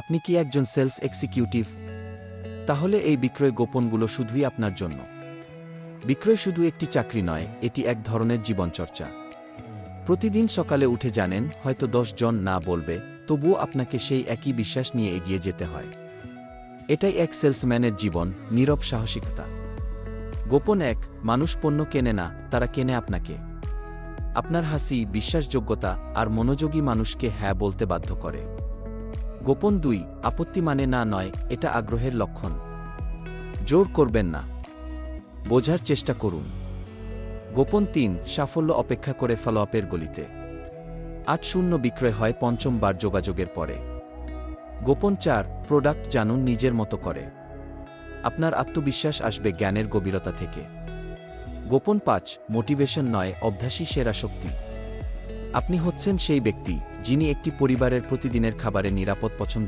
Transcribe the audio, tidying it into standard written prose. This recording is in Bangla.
আপনি কি একজন সেলস এক্সিকিউটিভ? তাহলে এই বিক্রয় গোপনগুলো শুধুই আপনার জন্য। বিক্রয় শুধু একটি চাকরি নয়, এটি এক ধরনের জীবনচর্চা। প্রতিদিন সকালে উঠে জানেন হয়তো 10 জন না বলবে, তবুও আপনাকে সেই একই বিশ্বাস নিয়ে এগিয়ে যেতে হয়। এটাই এক সেলসম্যানের জীবন, নীরব সাহসিকতা। গোপন এক, মানুষ পণ্য কেনে না, তারা কেনে আপনাকে। আপনার হাসি, বিশ্বাসযোগ্যতা আর মনোযোগী মানুষকে হ্যাঁ বলতে বাধ্য করে। গোপন 2, আপত্তি মানে না নয়, এটা আগ্রহের লক্ষণ। জোর করবেন না, বোঝার চেষ্টা করুন। গোপন 3, সাফল্য অপেক্ষা করে ফলোআপের গলিতে। 8-0 বিক্রয় হয় 5ম বার যোগাযোগের পরে। গোপন 4, প্রোডাক্ট জানুন নিজের মতো করে। আপনার আত্মবিশ্বাস আসবে জ্ঞানের গভীরতা থেকে। গোপন 5, মোটিভেশন নয়, অভ্যাসই সেরা শক্তি। আপনি হচ্ছেন সেই ব্যক্তি যিনি একটি পরিবারের প্রতিদিনের খাবারে নিরাপদ পছন্দ